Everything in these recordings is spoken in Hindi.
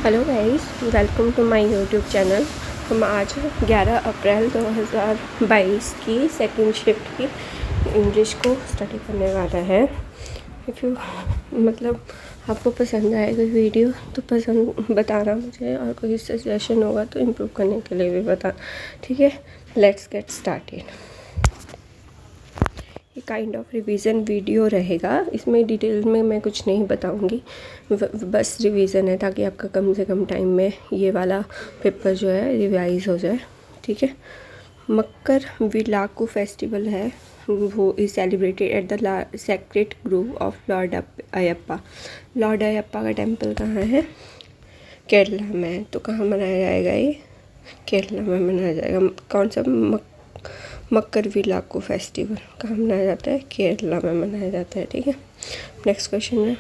Hello guys, welcome to my YouTube channel. हम आज 11 अप्रैल 2022 की सेकंड शिफ्ट की इंग्लिश को स्टडी करने वाला है। इफ़ यू आपको पसंद आए कोई वीडियो तो पसंद बताना मुझे, और कोई सजेशन होगा तो इम्प्रूव करने के लिए भी बता। ठीक है, लेट्स गेट स्टार्टेड। ये काइंड ऑफ रिवीजन वीडियो रहेगा। इसमें डिटेल में मैं कुछ नहीं बताऊंगी, बस रिवीजन है ताकि आपका कम से कम टाइम में ये वाला पेपर जो है रिवाइज हो जाए। ठीक है, मकर विलाकू फेस्टिवल है, वो is celebrated at the sacred Grove of Lord Ayyappa. Lord Ayyappa का टेम्पल कहाँ है? केरला में। तो कहाँ मनाया जाएगा ये? केरला में मनाया जाएगा। कौन सा? मकर विलाकू फेस्टिवल कहाँ मनाया जाता है? केरला में मनाया जाता है। ठीक है, नेक्स्ट क्वेश्चन है,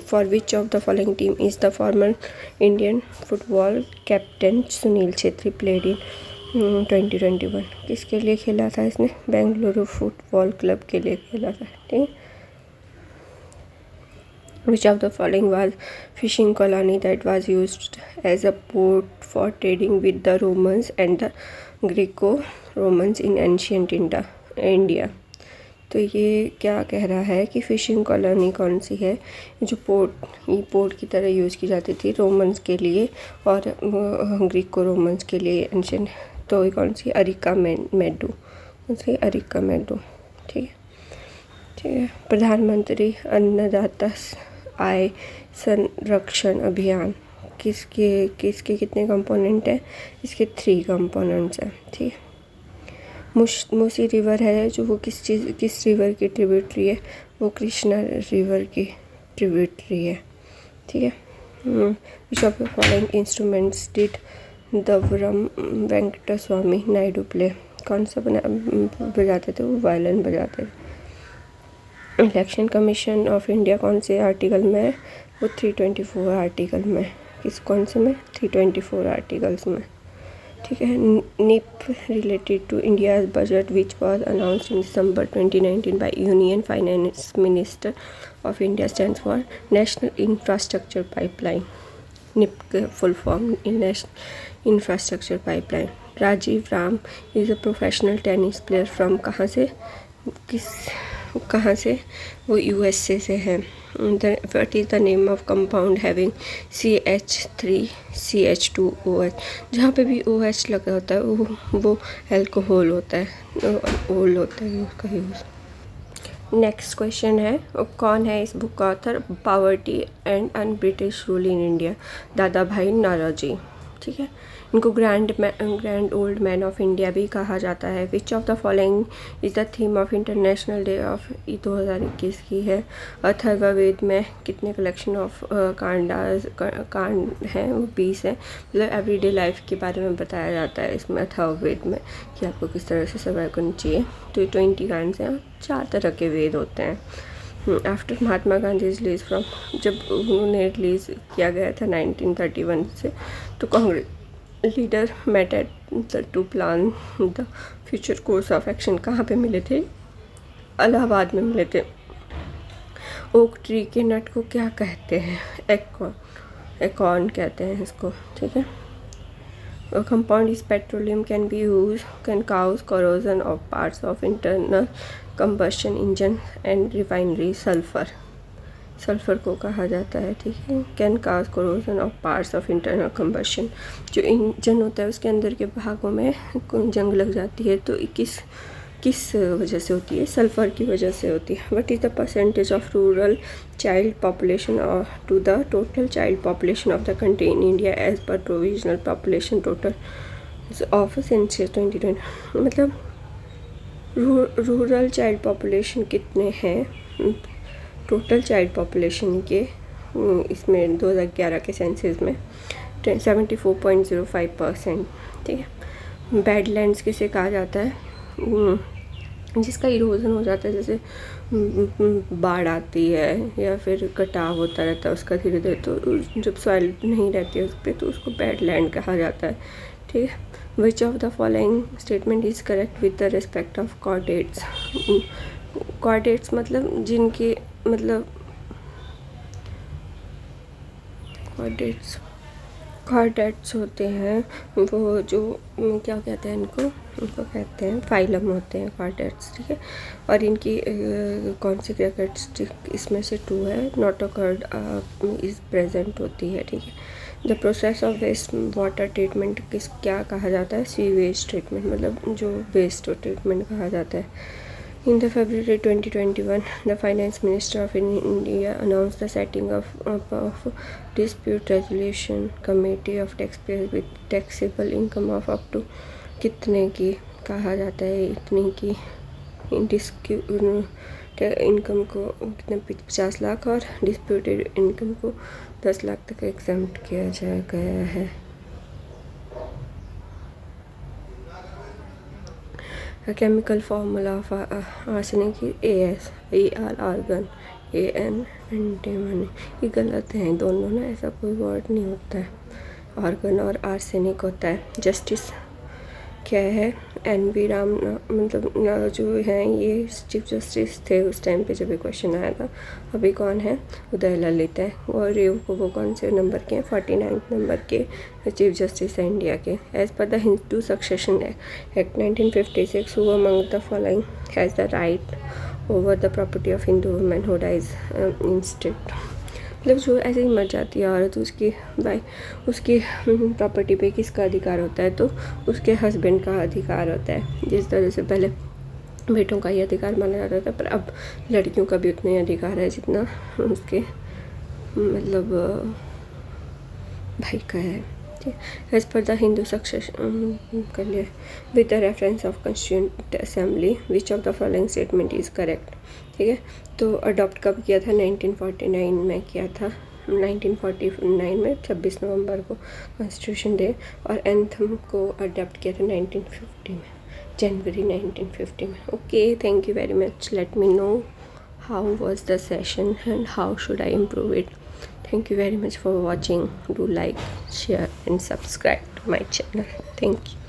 for which of the following team is the former Indian football captain Sunil Chhetri played in 2021? किसके लिए खेला था इसने? बेंगलुरु फुटबॉल क्लब के लिए खेला था। ठीक है, which of the following was fishing colony that was used as a port for trading with the Romans and the Greco-Romans in ancient India? तो ये क्या कह रहा है कि फ़िशिंग कॉलोनी कौन सी है जो पोर्ट की तरह यूज़ की जाती थी रोमन्स के लिए और ग्रीको रोमन्स के लिए एंशियंट? तो ये कौन सी? अरिका मेडू। कौन सी? अरिका मेडू। ठीक है, प्रधानमंत्री अन्नदाता आय संरक्षण अभियान किसके कितने कंपोनेंट हैं? इसके 3 कंपोनेंट्स हैं। ठीक है, मूसी रिवर है जो वो किस रिवर की ट्रिब्यूटरी है? वो कृष्णा रिवर की ट्रिब्यूटरी है। ठीक है, which of the following instruments did Dwaram Venkata Swamy Naidu play? कौन सा बजाते थे? वो वायलिन बजाते थे। इलेक्शन कमीशन ऑफ इंडिया कौन से आर्टिकल में है? वो 324 आर्टिकल में। कौन से में? 324 आर्टिकल्स में। ठीक है, NIP related to India's budget which was announced in December 2019 by union finance minister of India stands for national infrastructure pipeline. NIP के full form national infrastructure pipeline. Rajeev Ram is a professional tennis player from कहाँ से? वो यूएसए से है। What is the name of compound having CH3CH2OH? जहाँ पे भी OH लगा होता है वो एल्कोहल होता है, ओल होता है उसका यूज़। नेक्स्ट क्वेश्चन है, कौन है इस बुक का author? Poverty and un British rule in India, दादा भाई नौरोजी। ठीक है, इनको grand old man of India भी कहा जाता है। Which of the following is the theme of international day of 2021 की है? अथर्ववेद में कितने कलेक्शन ऑफ कांड हैं? वो 20 है। मतलब एवरीडे लाइफ के बारे में बताया जाता है इसमें अथर्ववेद में कि आपको किस तरह से सर्वाइव करनी चाहिए। तो 20 कांड्स हैं, 4 तरह के वेद होते हैं। After Mahatma Gandhi release from, जब उन्होंने रिलीज़ किया गया था 1931 से, तो Congress leader met at to plan the future course of action. कहाँ पे मिले थे? इलाहाबाद में मिले थे। ओक ट्री के नट को क्या कहते हैं? एकॉर्न कहते हैं इसको। ठीक है, compound is petroleum can be use can cause corrosion of parts of internal combustion engine and refinery. Sulphur को कहा जाता है। ठीक है, can cause corrosion of parts of internal combustion. जो इंजन होता है उसके अंदर के भागों में जंग लग जाती है, तो किस वजह से होती है? सल्फ़र की वजह से होती है। What is the percentage of rural child population to the total child population of the country in India as per provisional population total of census 2020? मतलब रूरल चाइल्ड पॉपुलेशन कितने हैं टोटल चाइल्ड पॉपुलेशन के? इसमें 2011 के सेंसस में 74.05%। ठीक है, बैडलैंड्स किसे कहा जाता है? जिसका इरोजन हो जाता है, जैसे बाढ़ आती है या फिर कटाव होता रहता है उसका धीरे धीरे, तो जब सॉइल नहीं रहती है उस पर तो उसको बैडलैंड कहा जाता है। ठीक है, which of the following statement is correct with the respect of chordates? Chordates मतलब जिनके कॉर्डेट्स कॉर्डेट्स होते हैं वो जो क्या कहते हैं इनको कहते हैं फाइलम होते हैं कॉर्डेट्स, ठीक है। और इनकी कौन सी कैरेक्टरिस्टिक इसमें से 2 है, नोटोकॉर्ड इज़ प्रेजेंट होती है, ठीक है। The process of waste water treatment क्या कहा जाता है, सीवेज ट्रीटमेंट, मतलब जो वेस्ट ट्रीटमेंट कहा जाता है। In the February 2021, the Finance Minister of India announced the setting of Dispute Resolution Committee of taxpayers with taxable income of up to कितने की कहा जाता है, इतनी की इनकम को कितने 50 लाख और डिस्प्यूटेड इनकम को 10 लाख तक एग्जम्प्ट किया गया है। A chemical formula of arsenic is AR argon, AN antimony। ये गलत है दोनों ना, ऐसा कोई वर्ड नहीं होता है। आर्गन और आर्सेनिक होता है। जस्टिस क्या है, NV राम मतलब जो हैं ये चीफ जस्टिस थे उस टाइम पे जब ये क्वेश्चन आया था। अभी कौन है, उदय ललित है। और ये वो कौन से नंबर के हैं, 49 नंबर के चीफ जस्टिस है इंडिया के। As per the Hindu succession act 1956 who among the following has the right over the property of Hindu women who dies instant, मतलब जो ऐसे ही मर जाती है औरत, उसकी प्रॉपर्टी पे किसका अधिकार होता है, तो उसके हस्बैंड का अधिकार होता है। जिस तरह से पहले बेटों का ही अधिकार माना जाता था, पर अब लड़कियों का भी उतना ही अधिकार है जितना उसके मतलब भाई का है। As per the Hindu succession कर लिया with the reference of constituent assembly which of the following statement is correct, ठीक है। तो अडॉप्ट कब किया था, 1949 में किया था। 1949 में 26 नवंबर को कॉन्स्टिट्यूशन डे, और एंथम को अडॉप्ट किया था 1950 में, जनवरी 1950 में। Okay, thank you very much. Let me know how was the session and how should I improve it. Thank you very much for watching. Do like, share and subscribe to my channel. Thank you.